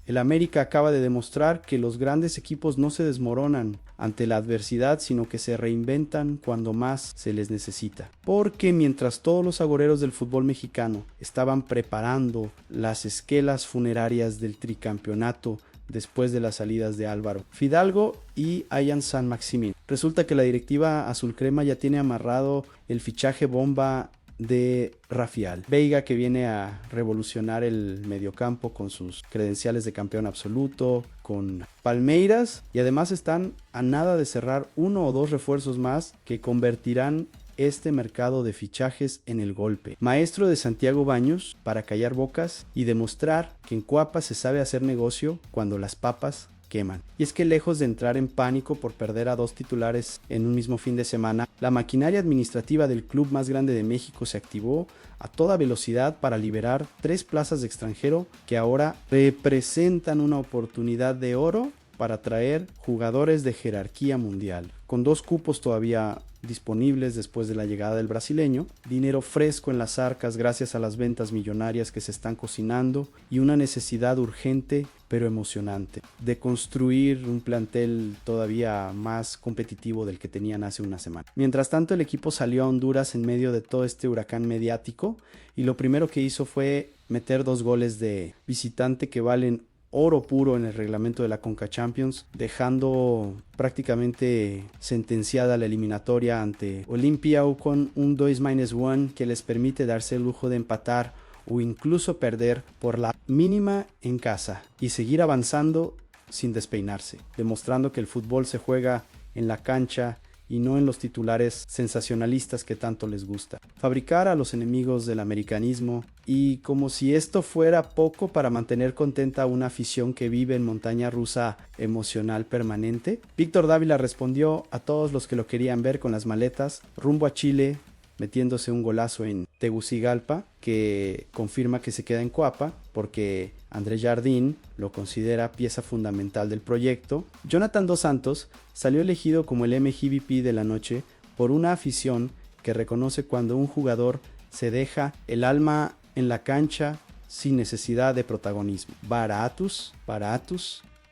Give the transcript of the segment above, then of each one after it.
El América acaba de demostrar que los grandes equipos no se desmoronan ante la adversidad, sino que se reinventan cuando más se les necesita. Porque mientras todos los agoreros del fútbol mexicano estaban preparando las esquelas funerarias del tricampeonato después de las salidas de Álvaro Fidalgo y Ayan San Maximín, resulta que la directiva azul crema ya tiene amarrado el fichaje bomba de Rafael Veiga, que viene a revolucionar el mediocampo con sus credenciales de campeón absoluto, con Palmeiras, y además están a nada de cerrar uno o dos refuerzos más que convertirán este mercado de fichajes en el golpe. Maestro de Santiago Baños para callar bocas y demostrar que en Cuapa se sabe hacer negocio cuando las papas queman. Y es que lejos de entrar en pánico por perder a dos titulares en un mismo fin de semana, la maquinaria administrativa del club más grande de México se activó a toda velocidad para liberar 3 plazas de extranjero que ahora representan una oportunidad de oro para traer jugadores de jerarquía mundial. Con 2 cupos todavía disponibles después de la llegada del brasileño, dinero fresco en las arcas gracias a las ventas millonarias que se están cocinando y una necesidad urgente pero emocionante de construir un plantel todavía más competitivo del que tenían hace una semana. Mientras tanto, el equipo salió a Honduras en medio de todo este huracán mediático y lo primero que hizo fue meter 2 goles de visitante que valen oro puro en el reglamento de la Conca Champions, dejando prácticamente sentenciada la eliminatoria ante Olimpia con un 2-1 que les permite darse el lujo de empatar o incluso perder por la mínima en casa y seguir avanzando sin despeinarse, demostrando que el fútbol se juega en la cancha y no en los titulares sensacionalistas que tanto les gusta. Fabricar a los enemigos del americanismo, y como si esto fuera poco para mantener contenta a una afición que vive en montaña rusa emocional permanente, Víctor Dávila respondió a todos los que lo querían ver con las maletas rumbo a Chile, metiéndose un golazo en Tegucigalpa que confirma que se queda en Coapa porque Andrés Jardín lo considera pieza fundamental del proyecto. Jonathan Dos Santos salió elegido como el MVP de la noche por una afición que reconoce cuando un jugador se deja el alma en la cancha sin necesidad de protagonismo. Baratus.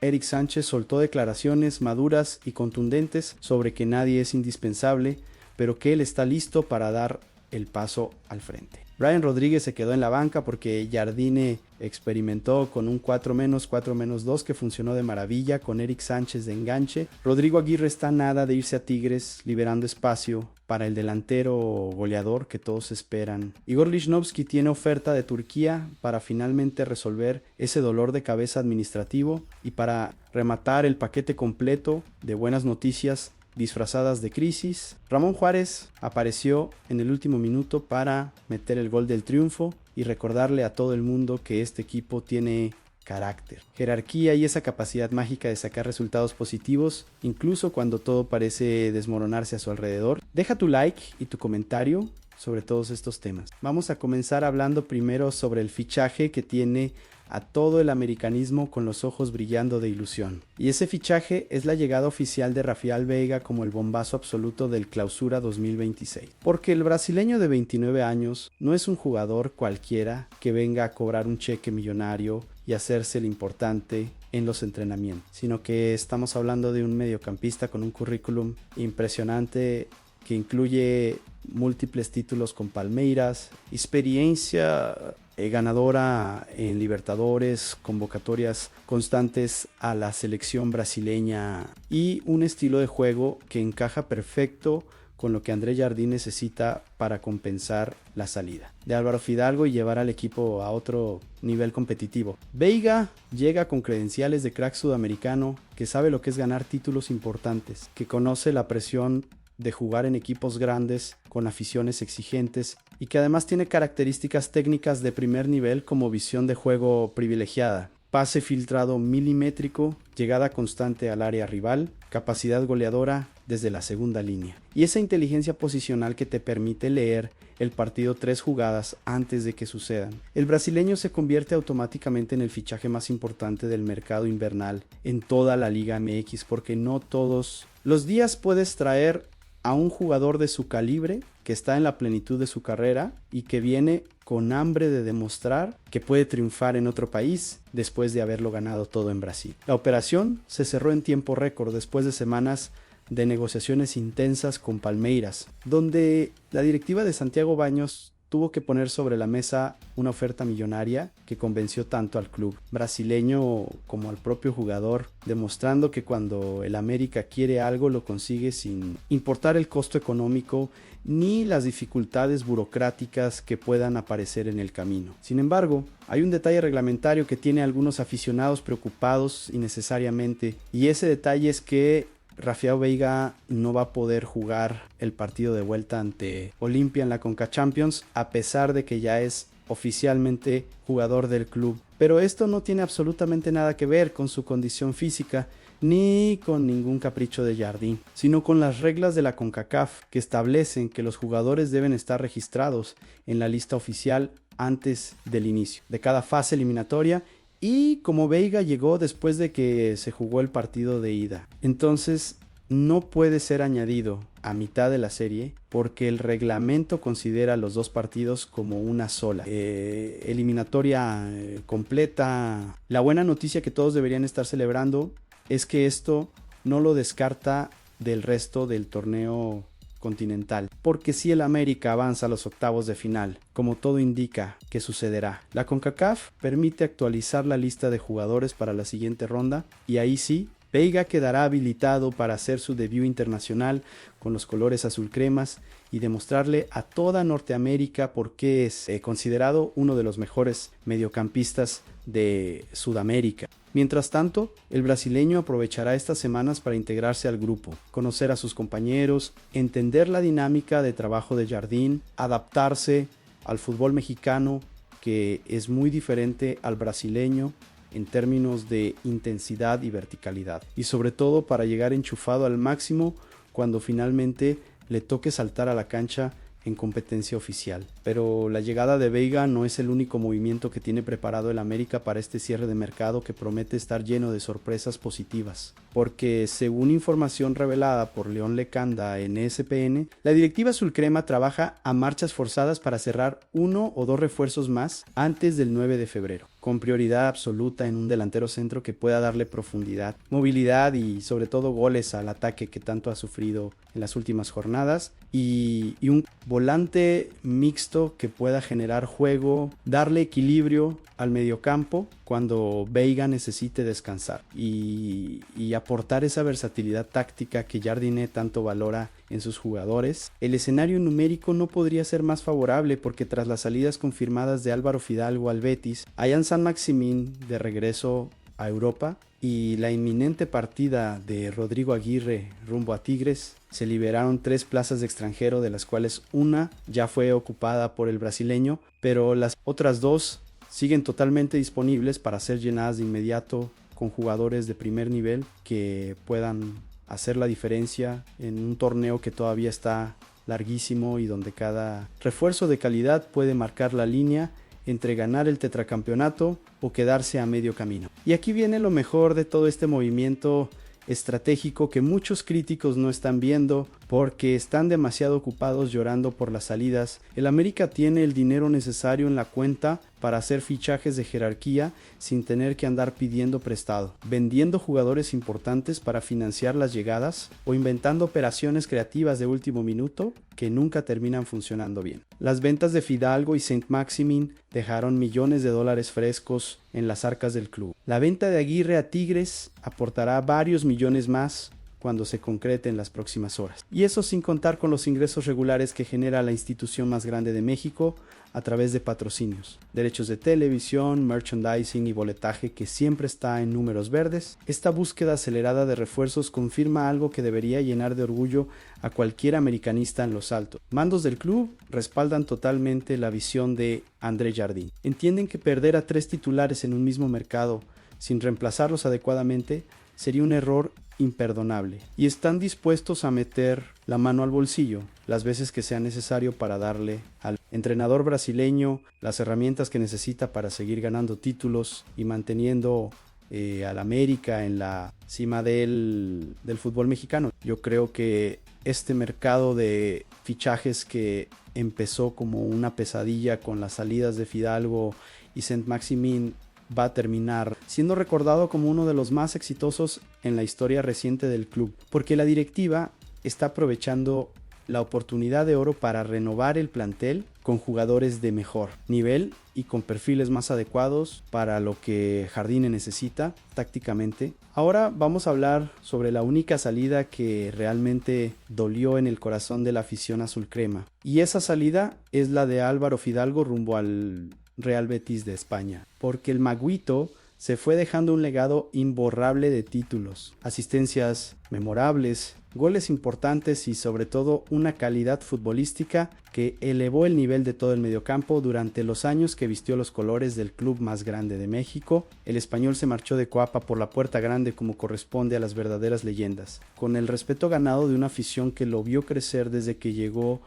Eric Sánchez soltó declaraciones maduras y contundentes sobre que nadie es indispensable, pero que él está listo para dar el paso al frente. Brian Rodríguez se quedó en la banca porque Jardine experimentó con un 4-4-2 que funcionó de maravilla con Eric Sánchez de enganche. Rodrigo Aguirre está a nada de irse a Tigres, liberando espacio para el delantero goleador que todos esperan. Igor Lichnowsky tiene oferta de Turquía para finalmente resolver ese dolor de cabeza administrativo y para rematar el paquete completo de buenas noticias disfrazadas de crisis. Ramón Juárez apareció en el último minuto para meter el gol del triunfo y recordarle a todo el mundo que este equipo tiene carácter, jerarquía y esa capacidad mágica de sacar resultados positivos incluso cuando todo parece desmoronarse a su alrededor. Deja tu like y tu comentario sobre todos estos temas. Vamos a comenzar hablando primero sobre el fichaje que tiene a todo el americanismo con los ojos brillando de ilusión. Y ese fichaje es la llegada oficial de Rafael Veiga como el bombazo absoluto del Clausura 2026. Porque el brasileño de 29 años no es un jugador cualquiera que venga a cobrar un cheque millonario y hacerse el importante en los entrenamientos, sino que estamos hablando de un mediocampista con un currículum impresionante que incluye múltiples títulos con Palmeiras, experiencia ganadora en Libertadores, convocatorias constantes a la selección brasileña y un estilo de juego que encaja perfecto con lo que Andrés Jardín necesita para compensar la salida de Álvaro Fidalgo y llevar al equipo a otro nivel competitivo. Veiga llega con credenciales de crack sudamericano, que sabe lo que es ganar títulos importantes, que conoce la presión de jugar en equipos grandes con aficiones exigentes y que además tiene características técnicas de primer nivel como visión de juego privilegiada, pase filtrado milimétrico, llegada constante al área rival, capacidad goleadora desde la segunda línea y esa inteligencia posicional que te permite leer el partido 3 jugadas antes de que sucedan. El brasileño se convierte automáticamente en el fichaje más importante del mercado invernal en toda la Liga MX porque no todos los días puedes traer a un jugador de su calibre que está en la plenitud de su carrera y que viene con hambre de demostrar que puede triunfar en otro país después de haberlo ganado todo en Brasil. La operación se cerró en tiempo récord después de semanas de negociaciones intensas con Palmeiras, donde la directiva de Santiago Baños tuvo que poner sobre la mesa una oferta millonaria que convenció tanto al club brasileño como al propio jugador, demostrando que cuando el América quiere algo lo consigue sin importar el costo económico ni las dificultades burocráticas que puedan aparecer en el camino. Sin embargo, hay un detalle reglamentario que tiene a algunos aficionados preocupados innecesariamente, y ese detalle es que Rafael Veiga no va a poder jugar el partido de vuelta ante Olimpia en la Conca Champions, a pesar de que ya es oficialmente jugador del club. Pero esto no tiene absolutamente nada que ver con su condición física, ni con ningún capricho de Jardín, sino con las reglas de la CONCACAF, que establecen que los jugadores deben estar registrados en la lista oficial antes del inicio de cada fase eliminatoria. Y como Veiga llegó después de que se jugó el partido de ida, entonces no puede ser añadido a mitad de la serie porque el reglamento considera los dos partidos como una sola eliminatoria completa. La buena noticia que todos deberían estar celebrando es que esto no lo descarta del resto del torneo continental, porque si el América avanza a los octavos de final, como todo indica que sucederá, la CONCACAF permite actualizar la lista de jugadores para la siguiente ronda, y ahí sí, Veiga quedará habilitado para hacer su debut internacional con los colores azul cremas y demostrarle a toda Norteamérica por qué es considerado uno de los mejores mediocampistas de Sudamérica. Mientras tanto, el brasileño aprovechará estas semanas para integrarse al grupo, conocer a sus compañeros, entender la dinámica de trabajo de Jardín, adaptarse al fútbol mexicano, que es muy diferente al brasileño en términos de intensidad y verticalidad, y sobre todo para llegar enchufado al máximo cuando finalmente le toque saltar a la cancha en competencia oficial. Pero la llegada de Veiga no es el único movimiento que tiene preparado el América para este cierre de mercado, que promete estar lleno de sorpresas positivas, porque según información revelada por León Lecanda en ESPN, la directiva azulcrema trabaja a marchas forzadas para cerrar 1 o 2 refuerzos más antes del 9 de febrero, con prioridad absoluta en un delantero centro que pueda darle profundidad, movilidad y sobre todo goles al ataque que tanto ha sufrido en las últimas jornadas, y un volante mixto que pueda generar juego, darle equilibrio al mediocampo cuando Veiga necesite descansar, y aportar esa versatilidad táctica que Jardiné tanto valora en sus jugadores. El escenario numérico no podría ser más favorable, porque tras las salidas confirmadas de Álvaro Fidalgo al Betis, Ayán San Maximín de regreso a Europa y la inminente partida de Rodrigo Aguirre rumbo a Tigres, se liberaron 3 plazas de extranjero, de las cuales una ya fue ocupada por el brasileño, pero las otras 2 siguen totalmente disponibles para ser llenadas de inmediato con jugadores de primer nivel que puedan hacer la diferencia en un torneo que todavía está larguísimo y donde cada refuerzo de calidad puede marcar la línea entre ganar el tetracampeonato o quedarse a medio camino. Y aquí viene lo mejor de todo este movimiento estratégico que muchos críticos no están viendo porque están demasiado ocupados llorando por las salidas. El América tiene el dinero necesario en la cuenta para hacer fichajes de jerarquía sin tener que andar pidiendo prestado, vendiendo jugadores importantes para financiar las llegadas o inventando operaciones creativas de último minuto que nunca terminan funcionando bien. Las ventas de Fidalgo y Saint-Maximin dejaron millones de dólares frescos en las arcas del club. La venta de Aguirre a Tigres aportará varios millones más cuando se concrete en las próximas horas. Y eso sin contar con los ingresos regulares que genera la institución más grande de México a través de patrocinios, derechos de televisión, merchandising y boletaje, que siempre está en números verdes. Esta búsqueda acelerada de refuerzos confirma algo que debería llenar de orgullo a cualquier americanista en los altos. Mandos del club respaldan totalmente la visión de André Jardín. Entienden que perder a 3 titulares en un mismo mercado sin reemplazarlos adecuadamente sería un error imperdonable, y están dispuestos a meter la mano al bolsillo las veces que sea necesario para darle al entrenador brasileño las herramientas que necesita para seguir ganando títulos y manteniendo al América en la cima del fútbol mexicano. Yo creo que este mercado de fichajes que empezó como una pesadilla con las salidas de Fidalgo y Saint-Maximin va a terminar siendo recordado como uno de los más exitosos en la historia reciente del club, porque la directiva está aprovechando la oportunidad de oro para renovar el plantel con jugadores de mejor nivel y con perfiles más adecuados para lo que Jardine necesita tácticamente. Ahora vamos a hablar sobre la única salida que realmente dolió en el corazón de la afición azul crema, y esa salida es la de Álvaro Fidalgo rumbo al Real Betis de España, porque el Maguito se fue dejando un legado imborrable de títulos, asistencias memorables, goles importantes y sobre todo una calidad futbolística que elevó el nivel de todo el mediocampo durante los años que vistió los colores del club más grande de México. El español se marchó de Coapa por la puerta grande como corresponde a las verdaderas leyendas, con el respeto ganado de una afición que lo vio crecer desde que llegó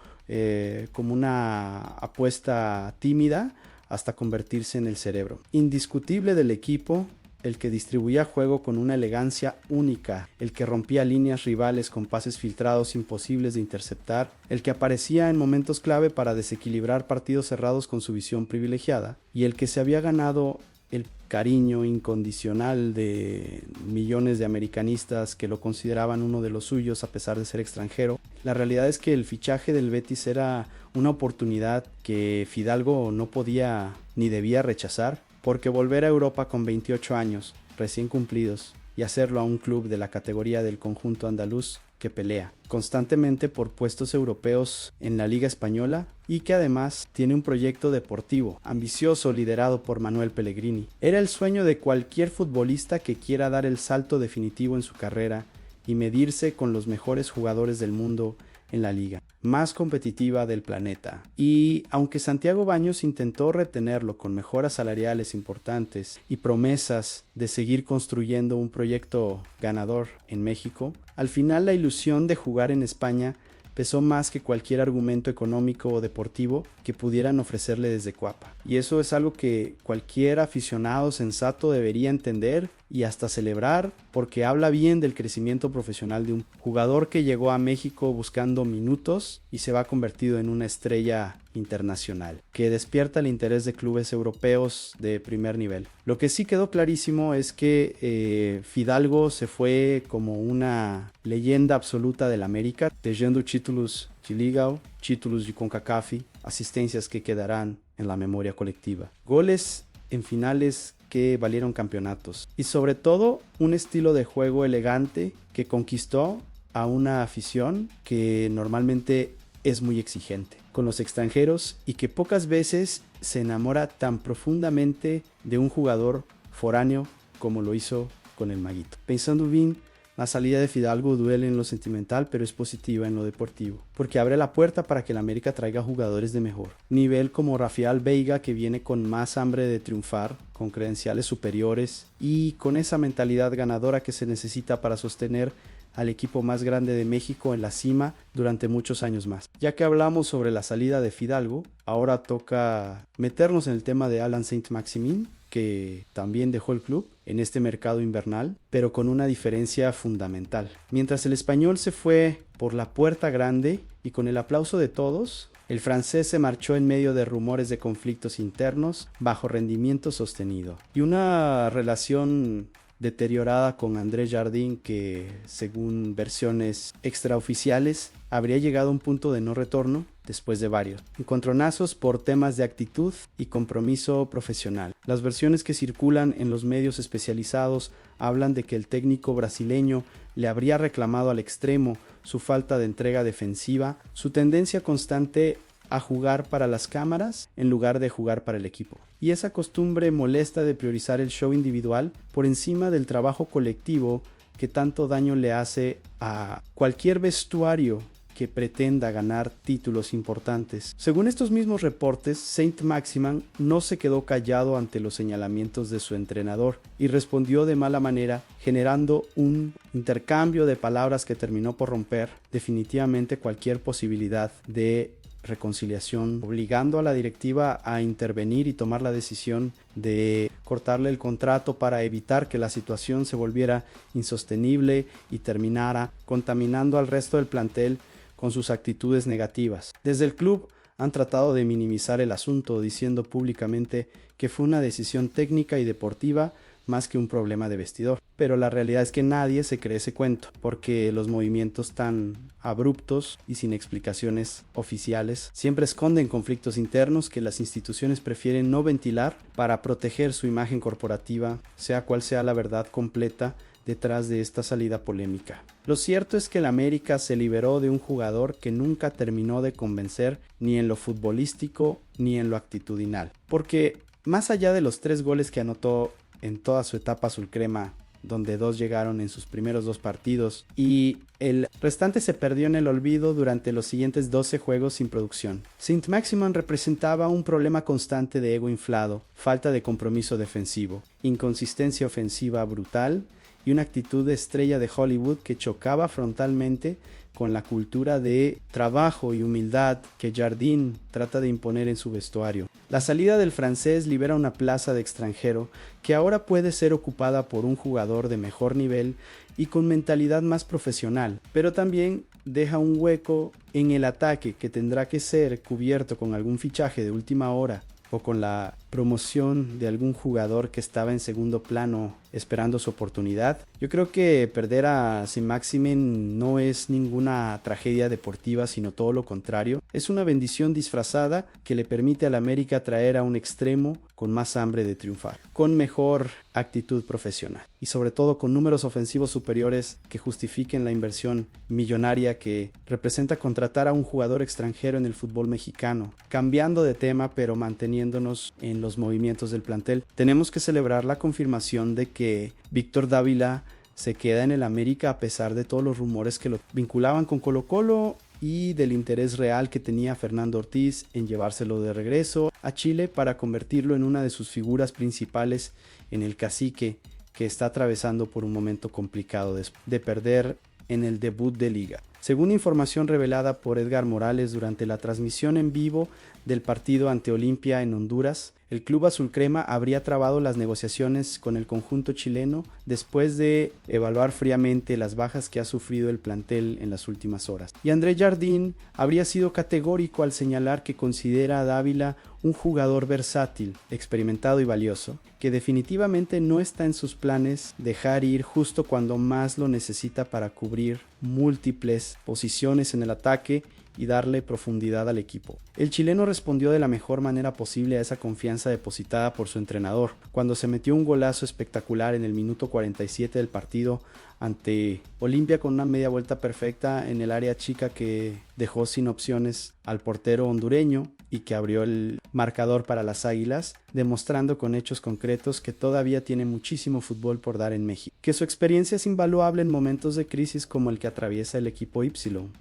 como una apuesta tímida hasta convertirse en el cerebro indiscutible del equipo, el que distribuía juego con una elegancia única, el que rompía líneas rivales con pases filtrados imposibles de interceptar, el que aparecía en momentos clave para desequilibrar partidos cerrados con su visión privilegiada, y el que se había ganado el cariño incondicional de millones de americanistas que lo consideraban uno de los suyos a pesar de ser extranjero. La realidad es que el fichaje del Betis era una oportunidad que Fidalgo no podía ni debía rechazar, porque volver a Europa con 28 años recién cumplidos y hacerlo a un club de la categoría del conjunto andaluz que pelea constantemente por puestos europeos en la Liga Española y que además tiene un proyecto deportivo ambicioso liderado por Manuel Pellegrini. Era el sueño de cualquier futbolista que quiera dar el salto definitivo en su carrera y medirse con los mejores jugadores del mundo en la liga más competitiva del planeta. Y aunque Santiago Baños intentó retenerlo con mejoras salariales importantes y promesas de seguir construyendo un proyecto ganador en México, al final la ilusión de jugar en España pesó más que cualquier argumento económico o deportivo que pudieran ofrecerle desde Coapa. Y eso es algo que cualquier aficionado sensato debería entender y hasta celebrar, porque habla bien del crecimiento profesional de un jugador que llegó a México buscando minutos y se va convertido en una estrella internacional, que despierta el interés de clubes europeos de primer nivel. Lo que sí quedó clarísimo es que Fidalgo se fue como una leyenda absoluta del América, teniendo títulos de Liga, títulos de CONCACAF, asistencias que quedarán en la memoria colectiva, goles en finales que valieron campeonatos y sobre todo un estilo de juego elegante que conquistó a una afición que normalmente es muy exigente con los extranjeros y que pocas veces se enamora tan profundamente de un jugador foráneo como lo hizo con el Maguito. Pensando bien, la salida de Fidalgo duele en lo sentimental, pero es positiva en lo deportivo, porque abre la puerta para que el América traiga jugadores de mejor nivel como Rafael Veiga, que viene con más hambre de triunfar, con credenciales superiores y con esa mentalidad ganadora que se necesita para sostener al equipo más grande de México en la cima durante muchos años más. Ya que hablamos sobre la salida de Fidalgo, ahora toca meternos en el tema de Alan Saint-Maximin, que también dejó el club en este mercado invernal, pero con una diferencia fundamental. Mientras el español se fue por la puerta grande y con el aplauso de todos, el francés se marchó en medio de rumores de conflictos internos, bajo rendimiento sostenido y una relación deteriorada con André Jardine que, según versiones extraoficiales, habría llegado a un punto de no retorno después de varios encontronazos por temas de actitud y compromiso profesional. Las versiones que circulan en los medios especializados hablan de que el técnico brasileño le habría reclamado al extremo su falta de entrega defensiva, su tendencia constante a jugar para las cámaras en lugar de jugar para el equipo, y esa costumbre molesta de priorizar el show individual por encima del trabajo colectivo que tanto daño le hace a cualquier vestuario que pretenda ganar títulos importantes. Según estos mismos reportes, Saint-Maximin no se quedó callado ante los señalamientos de su entrenador y respondió de mala manera, generando un intercambio de palabras que terminó por romper definitivamente cualquier posibilidad de reconciliación, obligando a la directiva a intervenir y tomar la decisión de cortarle el contrato para evitar que la situación se volviera insostenible y terminara contaminando al resto del plantel con sus actitudes negativas. Desde el club han tratado de minimizar el asunto, diciendo públicamente que fue una decisión técnica y deportiva más que un problema de vestidor. Pero la realidad es que nadie se cree ese cuento, porque los movimientos tan abruptos y sin explicaciones oficiales siempre esconden conflictos internos que las instituciones prefieren no ventilar para proteger su imagen corporativa, sea cual sea la verdad completa detrás de esta salida polémica. Lo cierto es que el América se liberó de un jugador que nunca terminó de convencer ni en lo futbolístico ni en lo actitudinal, porque más allá de los 3 goles que anotó en toda su etapa azulcrema, donde 2 llegaron en sus primeros 2 partidos y el restante se perdió en el olvido durante los siguientes 12 juegos sin producción. Saint-Maximin representaba un problema constante de ego inflado, falta de compromiso defensivo, inconsistencia ofensiva brutal y una actitud de estrella de Hollywood que chocaba frontalmente con la cultura de trabajo y humildad que Jardine trata de imponer en su vestuario. La salida del francés libera una plaza de extranjero que ahora puede ser ocupada por un jugador de mejor nivel y con mentalidad más profesional, pero también deja un hueco en el ataque que tendrá que ser cubierto con algún fichaje de última hora o con la promoción de algún jugador que estaba en segundo plano esperando su oportunidad. Yo creo que perder a Saint-Maximin no es ninguna tragedia deportiva, sino todo lo contrario. Es una bendición disfrazada que le permite al América traer a un extremo con más hambre de triunfar, con mejor actitud profesional y sobre todo con números ofensivos superiores que justifiquen la inversión millonaria que representa contratar a un jugador extranjero en el fútbol mexicano. Cambiando de tema, pero manteniéndonos en los movimientos del plantel, tenemos que celebrar la confirmación de que Víctor Dávila se queda en el América a pesar de todos los rumores que lo vinculaban con Colo-Colo y del interés real que tenía Fernando Ortiz en llevárselo de regreso a Chile para convertirlo en una de sus figuras principales en el Cacique, que está atravesando por un momento complicado de perder en el debut de liga. Según información revelada por Edgar Morales durante la transmisión en vivo del partido ante Olimpia en Honduras, el club azulcrema habría trabado las negociaciones con el conjunto chileno después de evaluar fríamente las bajas que ha sufrido el plantel en las últimas horas. Y André Jardine habría sido categórico al señalar que considera a Dávila un jugador versátil, experimentado y valioso, que definitivamente no está en sus planes dejar ir justo cuando más lo necesita para cubrir múltiples posiciones en el ataque y darle profundidad al equipo. El chileno respondió de la mejor manera posible a esa confianza depositada por su entrenador, cuando se metió un golazo espectacular en el minuto 47 del partido ante Olimpia con una media vuelta perfecta en el área chica que dejó sin opciones al portero hondureño y que abrió el marcador para las Águilas, demostrando con hechos concretos que todavía tiene muchísimo fútbol por dar en México, que su experiencia es invaluable en momentos de crisis como el que atraviesa el equipo Y,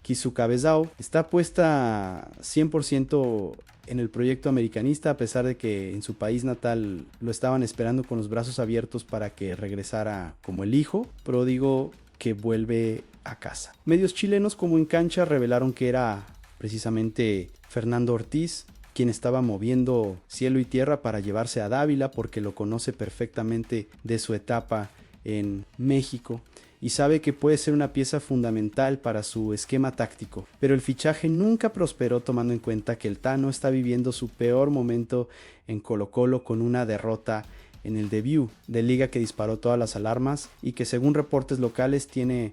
que su cabezao está puesta 100% en el proyecto americanista, a pesar de que en su país natal lo estaban esperando con los brazos abiertos para que regresara como el hijo pródigo que vuelve a casa. Medios chilenos como En Cancha revelaron que era precisamente Fernando Ortiz quien estaba moviendo cielo y tierra para llevarse a Dávila, porque lo conoce perfectamente de su etapa en México y sabe que puede ser una pieza fundamental para su esquema táctico, pero el fichaje nunca prosperó tomando en cuenta que el Tano está viviendo su peor momento en Colo-Colo con una derrota en el debut de liga que disparó todas las alarmas y que según reportes locales tiene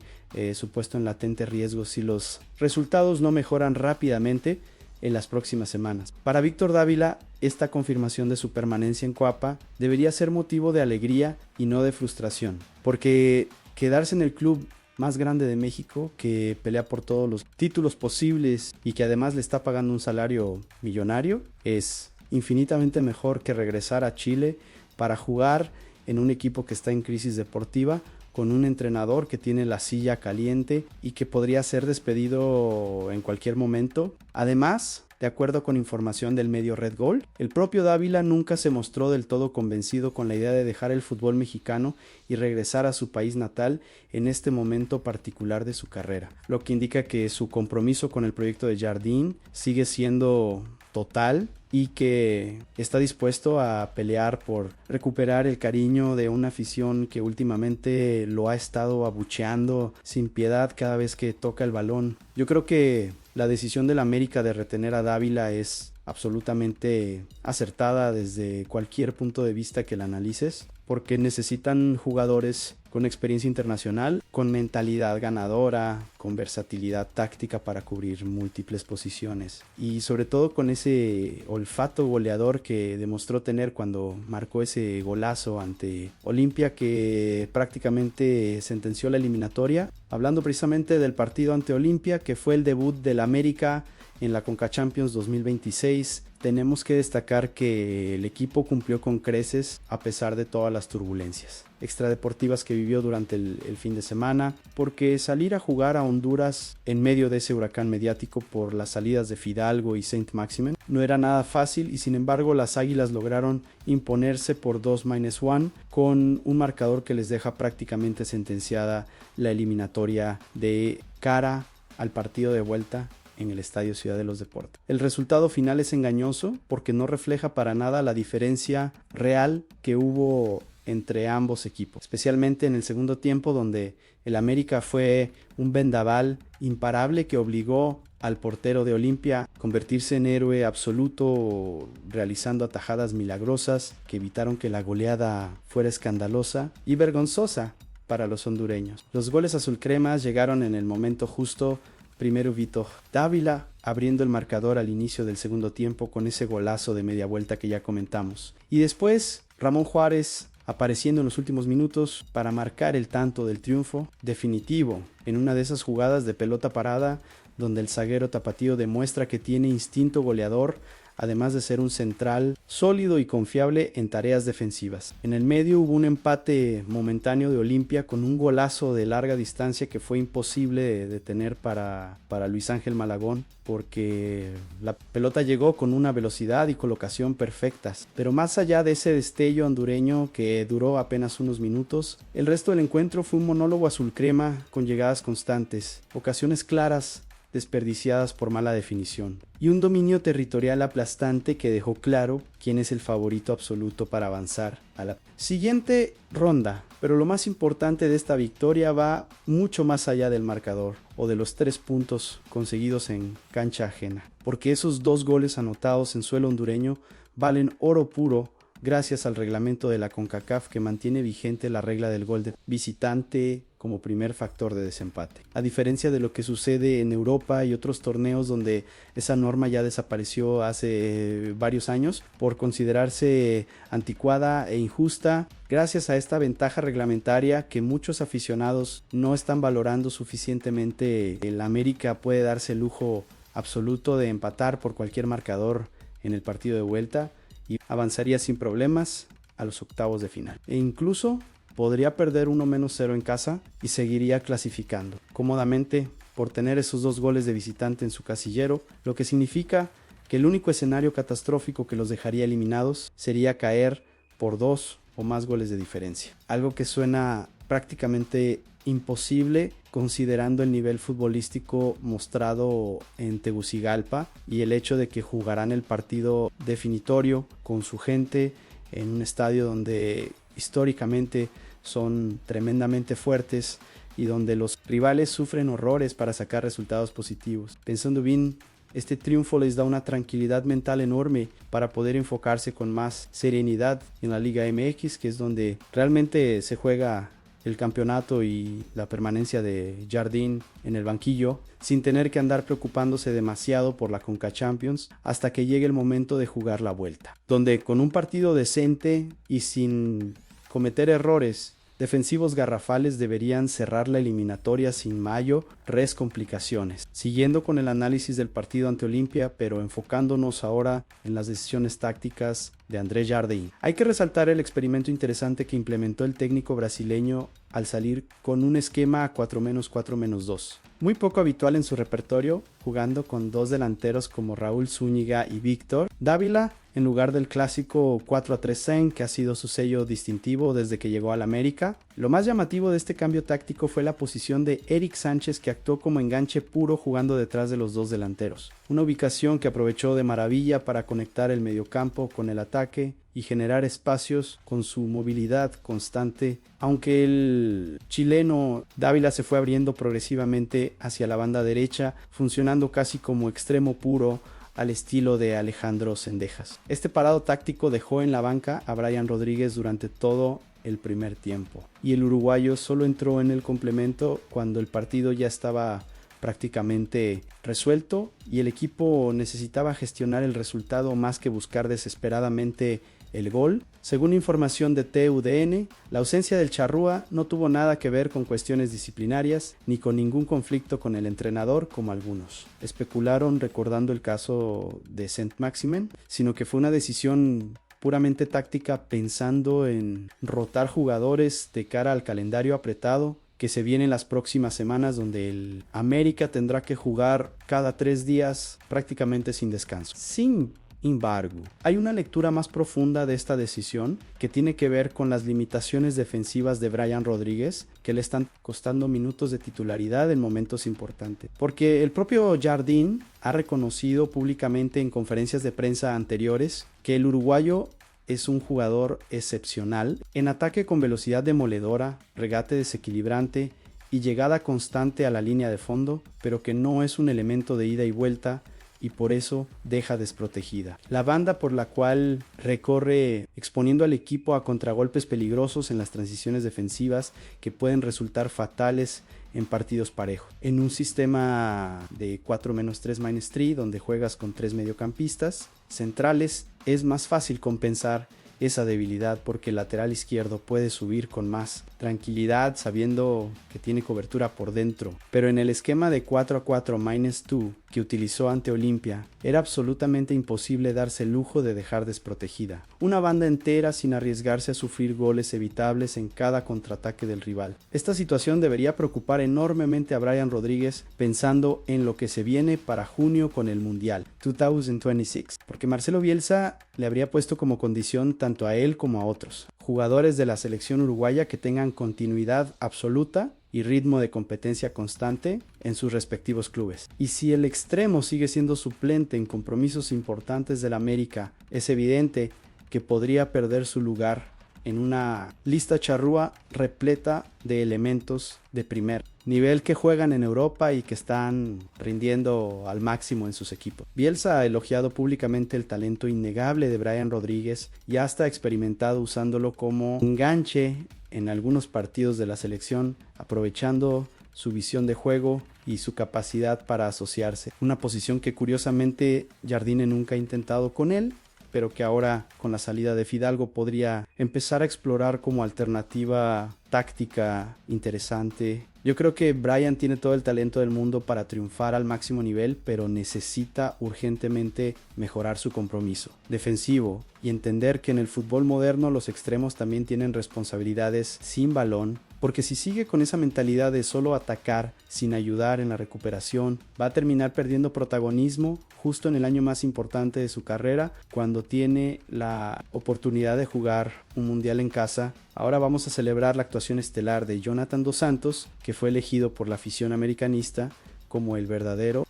su puesto en latente riesgo si los resultados no mejoran rápidamente en las próximas semanas. Para Víctor Dávila, esta confirmación de su permanencia en Coapa debería ser motivo de alegría y no de frustración, porque quedarse en el club más grande de México, que pelea por todos los títulos posibles y que además le está pagando un salario millonario, es infinitamente mejor que regresar a Chile para jugar en un equipo que está en crisis deportiva, con un entrenador que tiene la silla caliente y que podría ser despedido en cualquier momento. Además, De acuerdo con información del medio Red Gold, el propio Dávila nunca se mostró del todo convencido con la idea de dejar el fútbol mexicano y regresar a su país natal en este momento particular de su carrera, lo que indica que su compromiso con el proyecto de Jardín sigue siendo total y que está dispuesto a pelear por recuperar el cariño de una afición que últimamente lo ha estado abucheando sin piedad cada vez que toca el balón. Yo creo que la decisión del América de retener a Dávila es absolutamente acertada desde cualquier punto de vista que la analices, porque necesitan jugadores con experiencia internacional, con mentalidad ganadora, con versatilidad táctica para cubrir múltiples posiciones y sobre todo con ese olfato goleador que demostró tener cuando marcó ese golazo ante Olimpia que prácticamente sentenció la eliminatoria. Hablando precisamente del partido ante Olimpia, que fue el debut del América en la Conca Champions 2026, tenemos que destacar que el equipo cumplió con creces a pesar de todas las turbulencias extradeportivas que vivió durante el fin de semana, porque salir a jugar a Honduras en medio de ese huracán mediático por las salidas de Fidalgo y Saint-Maximin no era nada fácil y sin embargo las Águilas lograron imponerse por 2-1 con un marcador que les deja prácticamente sentenciada la eliminatoria de cara al partido de vuelta en el Estadio Ciudad de los Deportes. El resultado final es engañoso porque no refleja para nada la diferencia real que hubo entre ambos equipos, especialmente en el segundo tiempo donde el América fue un vendaval imparable que obligó al portero de Olimpia a convertirse en héroe absoluto, realizando atajadas milagrosas que evitaron que la goleada fuera escandalosa y vergonzosa para los hondureños. Los goles azulcremas llegaron en el momento justo. Primero Vito Dávila abriendo el marcador al inicio del segundo tiempo con ese golazo de media vuelta que ya comentamos. Y después Ramón Juárez apareciendo en los últimos minutos para marcar el tanto del triunfo definitivo en una de esas jugadas de pelota parada donde el zaguero tapatío demuestra que tiene instinto goleador, además de ser un central sólido y confiable en tareas defensivas. En el medio hubo un empate momentáneo de Olimpia con un golazo de larga distancia que fue imposible de detener para Luis Ángel Malagón, porque la pelota llegó con una velocidad y colocación perfectas. Pero más allá de ese destello hondureño que duró apenas unos minutos, el resto del encuentro fue un monólogo azul crema con llegadas constantes, ocasiones claras desperdiciadas por mala definición, y un dominio territorial aplastante que dejó claro quién es el favorito absoluto para avanzar a la siguiente ronda. Pero lo más importante de esta victoria va mucho más allá del marcador o de los 3 puntos conseguidos en cancha ajena, porque esos 2 goles anotados en suelo hondureño valen oro puro gracias al reglamento de la CONCACAF que mantiene vigente la regla del gol de visitante como primer factor de desempate. A diferencia de lo que sucede en Europa y otros torneos donde esa norma ya desapareció hace varios años por considerarse anticuada e injusta, gracias a esta ventaja reglamentaria que muchos aficionados no están valorando suficientemente, el América puede darse el lujo absoluto de empatar por cualquier marcador en el partido de vuelta y avanzaría sin problemas a los octavos de final. E incluso podría perder 1-0 en casa y seguiría clasificando cómodamente por tener esos 2 goles de visitante en su casillero, lo que significa que el único escenario catastrófico que los dejaría eliminados sería caer por 2 o más goles de diferencia. Algo que suena prácticamente imposible considerando el nivel futbolístico mostrado en Tegucigalpa y el hecho de que jugarán el partido definitorio con su gente en un estadio donde históricamente son tremendamente fuertes y donde los rivales sufren horrores para sacar resultados positivos. Pensando bien, este triunfo les da una tranquilidad mental enorme para poder enfocarse con más serenidad en la Liga MX, que es donde realmente se juega el campeonato y la permanencia de Jardín en el banquillo, sin tener que andar preocupándose demasiado por la Conca Champions hasta que llegue el momento de jugar la vuelta, donde con un partido decente y sin cometer errores defensivos garrafales deberían cerrar la eliminatoria sin mayo res complicaciones. Siguiendo con el análisis del partido ante Olimpia, pero enfocándonos ahora en las decisiones tácticas de André Jardim. Hay que resaltar el experimento interesante que implementó el técnico brasileño al salir con un esquema 4-4-2. Muy poco habitual en su repertorio, jugando con dos delanteros como Raúl Zúñiga y Víctor Dávila, en lugar del clásico 4-3-1 que ha sido su sello distintivo desde que llegó al América. Lo más llamativo de este cambio táctico fue la posición de Eric Sánchez, que actuó como enganche puro jugando detrás de los dos delanteros. Una ubicación que aprovechó de maravilla para conectar el mediocampo con el ataque y generar espacios con su movilidad constante, aunque el chileno Dávila se fue abriendo progresivamente hacia la banda derecha, funcionando casi como extremo puro al estilo de Alejandro Zendejas. Este parado táctico dejó en la banca a Brian Rodríguez durante todo el primer tiempo, y el uruguayo solo entró en el complemento cuando el partido ya estaba prácticamente resuelto y el equipo necesitaba gestionar el resultado más que buscar desesperadamente el gol. Según información de TUDN, la ausencia del Charrúa no tuvo nada que ver con cuestiones disciplinarias ni con ningún conflicto con el entrenador, como algunos especularon recordando el caso de Saint-Maximin, sino que fue una decisión puramente táctica pensando en rotar jugadores de cara al calendario apretado que se viene en las próximas semanas, donde el América tendrá que jugar cada 3 días prácticamente sin descanso. Sin embargo, hay una lectura más profunda de esta decisión que tiene que ver con las limitaciones defensivas de Brian Rodríguez, que le están costando minutos de titularidad en momentos importantes. Porque el propio Jardim ha reconocido públicamente en conferencias de prensa anteriores que el uruguayo es un jugador excepcional en ataque, con velocidad demoledora, regate desequilibrante y llegada constante a la línea de fondo, pero que no es un elemento de ida y vuelta y por eso deja desprotegida. La banda por la cual recorre exponiendo al equipo a contragolpes peligrosos en las transiciones defensivas que pueden resultar fatales en partidos parejos. En un sistema de 4-3-3 donde juegas con 3 mediocampistas centrales, es más fácil compensar esa debilidad porque el lateral izquierdo puede subir con más tranquilidad sabiendo que tiene cobertura por dentro. Pero en el esquema de 4-4-2 que utilizó ante Olimpia, era absolutamente imposible darse el lujo de dejar desprotegida una banda entera sin arriesgarse a sufrir goles evitables en cada contraataque del rival. Esta situación debería preocupar enormemente a Brian Rodríguez pensando en lo que se viene para junio con el Mundial 2026, porque Marcelo Bielsa le habría puesto como condición tanto a él como a otros jugadores de la selección uruguaya que tengan continuidad absoluta y ritmo de competencia constante en sus respectivos clubes. Y si el extremo sigue siendo suplente en compromisos importantes del América, es evidente que podría perder su lugar en una lista charrúa repleta de elementos de primer nivel que juegan en Europa y que están rindiendo al máximo en sus equipos. Bielsa ha elogiado públicamente el talento innegable de Brian Rodríguez y hasta ha experimentado usándolo como enganche en algunos partidos de la selección, aprovechando su visión de juego y su capacidad para asociarse. Una posición que curiosamente Jardine nunca ha intentado con él, pero que ahora con la salida de Fidalgo podría empezar a explorar como alternativa táctica interesante. Yo creo que Brian tiene todo el talento del mundo para triunfar al máximo nivel, pero necesita urgentemente mejorar su compromiso defensivo y entender que en el fútbol moderno los extremos también tienen responsabilidades sin balón, porque si sigue con esa mentalidad de solo atacar sin ayudar en la recuperación, va a terminar perdiendo protagonismo justo en el año más importante de su carrera, cuando tiene la oportunidad de jugar un mundial en casa. Ahora vamos a celebrar la actuación estelar de Jonathan Dos Santos, que fue elegido por la afición americanista como el verdadero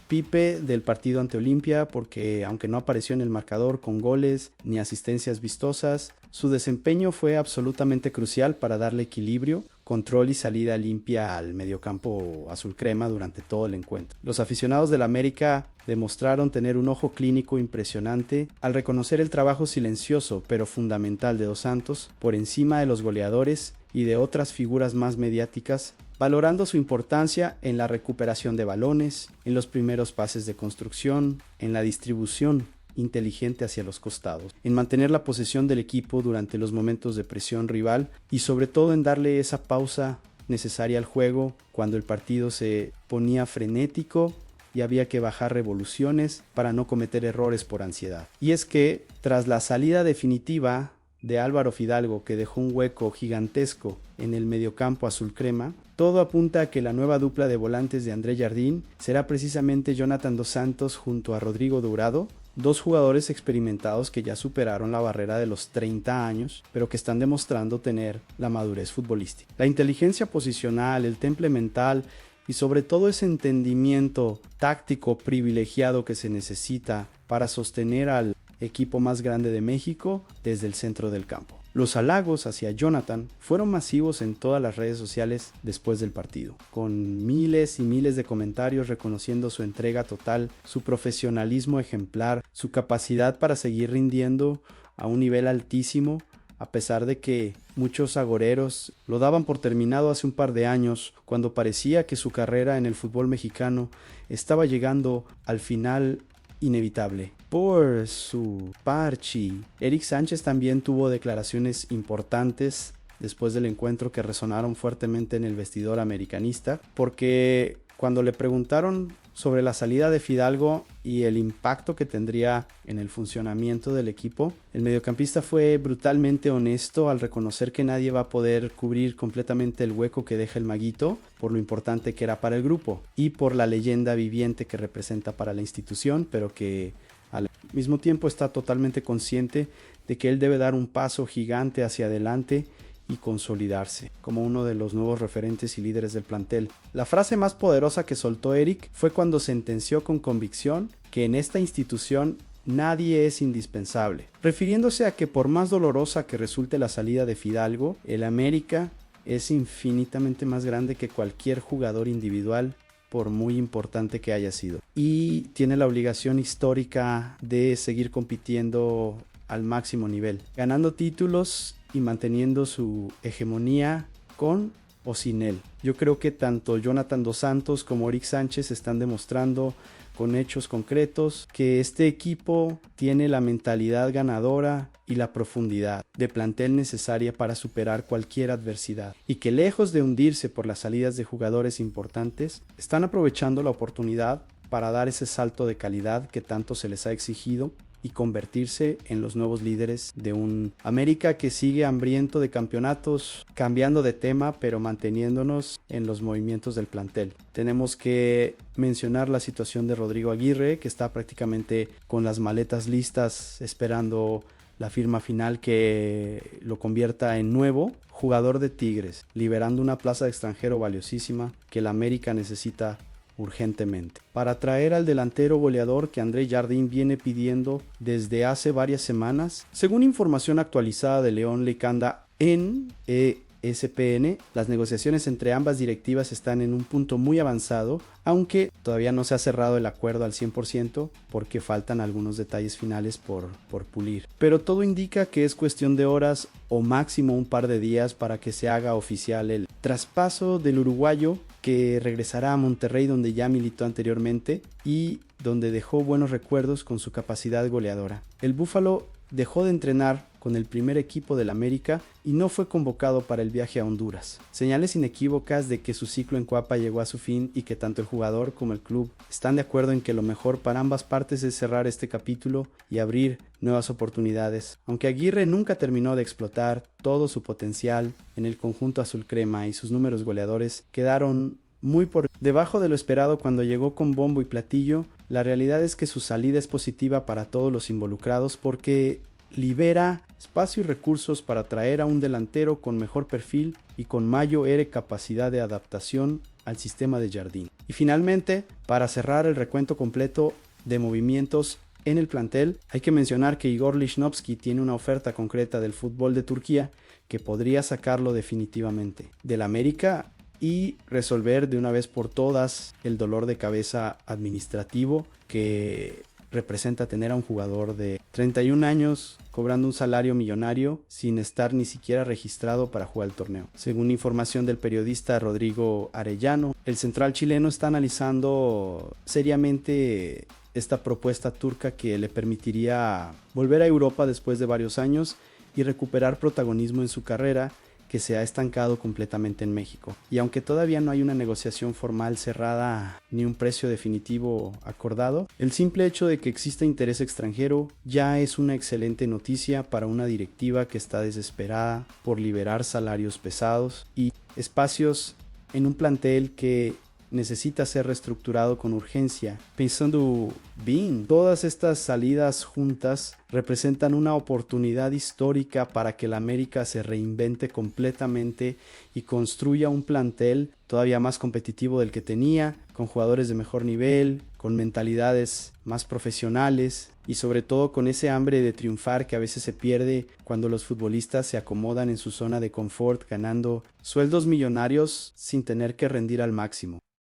Pipe del partido ante Olimpia, porque aunque no apareció en el marcador con goles ni asistencias vistosas, su desempeño fue absolutamente crucial para darle equilibrio, control y salida limpia al mediocampo azul crema durante todo el encuentro. Los aficionados del América demostraron tener un ojo clínico impresionante al reconocer el trabajo silencioso pero fundamental de Dos Santos por encima de los goleadores y de otras figuras más mediáticas, valorando su importancia en la recuperación de balones, en los primeros pases de construcción, en la distribución inteligente hacia los costados, en mantener la posesión del equipo durante los momentos de presión rival y sobre todo en darle esa pausa necesaria al juego cuando el partido se ponía frenético y había que bajar revoluciones para no cometer errores por ansiedad. Y es que, tras la salida definitiva de Álvaro Fidalgo, que dejó un hueco gigantesco en el mediocampo azul crema, todo apunta a que la nueva dupla de volantes de André Jardín será precisamente Jonathan Dos Santos junto a Rodrigo Dourado, dos jugadores experimentados que ya superaron la barrera de los 30 años, pero que están demostrando tener la madurez futbolística. La inteligencia posicional, el temple mental y sobre todo ese entendimiento táctico privilegiado que se necesita para sostener al equipo más grande de México desde el centro del campo. Los halagos hacia Jonathan fueron masivos en todas las redes sociales después del partido, con miles y miles de comentarios reconociendo su entrega total, su profesionalismo ejemplar, su capacidad para seguir rindiendo a un nivel altísimo, a pesar de que muchos agoreros lo daban por terminado hace un par de años, cuando parecía que su carrera en el fútbol mexicano estaba llegando al final inevitable. Por su parte, Eric Sánchez también tuvo declaraciones importantes después del encuentro que resonaron fuertemente en el vestidor americanista, porque cuando le preguntaron sobre la salida de Fidalgo y el impacto que tendría en el funcionamiento del equipo, el mediocampista fue brutalmente honesto al reconocer que nadie va a poder cubrir completamente el hueco que deja el Maguito, por lo importante que era para el grupo y por la leyenda viviente que representa para la institución, pero que al mismo tiempo está totalmente consciente de que él debe dar un paso gigante hacia adelante y consolidarse como uno de los nuevos referentes y líderes del plantel. La frase más poderosa que soltó Eric fue cuando sentenció con convicción que en esta institución nadie es indispensable, refiriéndose a que por más dolorosa que resulte la salida de Fidalgo, el América es infinitamente más grande que cualquier jugador individual, por muy importante que haya sido, y tiene la obligación histórica de seguir compitiendo al máximo nivel, ganando títulos y manteniendo su hegemonía con o sin él. Yo creo que tanto Jonathan Dos Santos como Eric Sánchez están demostrando con hechos concretos que este equipo tiene la mentalidad ganadora y la profundidad de plantel necesaria para superar cualquier adversidad, y que lejos de hundirse por las salidas de jugadores importantes, están aprovechando la oportunidad para dar ese salto de calidad que tanto se les ha exigido y convertirse en los nuevos líderes de un América que sigue hambriento de campeonatos, cambiando de tema pero manteniéndonos en los movimientos del plantel. Tenemos que mencionar la situación de Rodrigo Aguirre, que está prácticamente con las maletas listas esperando la firma final que lo convierta en nuevo jugador de Tigres, liberando una plaza de extranjero valiosísima que el América necesita urgentemente, para traer al delantero goleador que André Jardín viene pidiendo desde hace varias semanas. Según información actualizada de León Lecanda en ESPN, las negociaciones entre ambas directivas están en un punto muy avanzado, aunque todavía no se ha cerrado el acuerdo al 100% porque faltan algunos detalles finales por pulir. Pero todo indica que es cuestión de horas o máximo un par de días para que se haga oficial el traspaso del uruguayo, que regresará a Monterrey, donde ya militó anteriormente y donde dejó buenos recuerdos con su capacidad goleadora. El Búfalo dejó de entrenar con el primer equipo del América y no fue convocado para el viaje a Honduras. Señales inequívocas de que su ciclo en Cuapa llegó a su fin y que tanto el jugador como el club están de acuerdo en que lo mejor para ambas partes es cerrar este capítulo y abrir nuevas oportunidades. Aunque Aguirre nunca terminó de explotar todo su potencial en el conjunto azul crema y sus números goleadores quedaron muy por debajo de lo esperado cuando llegó con bombo y platillo, la realidad es que su salida es positiva para todos los involucrados porque libera espacio y recursos para traer a un delantero con mejor perfil y con mayor capacidad de adaptación al sistema de Jardín. Y finalmente, para cerrar el recuento completo de movimientos en el plantel, hay que mencionar que Igor Lichnowsky tiene una oferta concreta del fútbol de Turquía que podría sacarlo definitivamente del América y resolver de una vez por todas el dolor de cabeza administrativo que representa tener a un jugador de 31 años cobrando un salario millonario sin estar ni siquiera registrado para jugar el torneo. Según información del periodista Rodrigo Arellano, el central chileno está analizando seriamente esta propuesta turca que le permitiría volver a Europa después de varios años y recuperar protagonismo en su carrera, que se ha estancado completamente en México. Y aunque todavía no hay una negociación formal cerrada ni un precio definitivo acordado, el simple hecho de que exista interés extranjero ya es una excelente noticia para una directiva que está desesperada por liberar salarios pesados y espacios en un plantel que necesita ser reestructurado con urgencia. Pensando bien, todas estas salidas juntas representan una oportunidad histórica para que el América se reinvente completamente y construya un plantel todavía más competitivo del que tenía, con jugadores de mejor nivel, con mentalidades más profesionales y sobre todo con ese hambre de triunfar que a veces se pierde cuando los futbolistas se acomodan en su zona de confort ganando sueldos millonarios sin tener que rendir al máximo.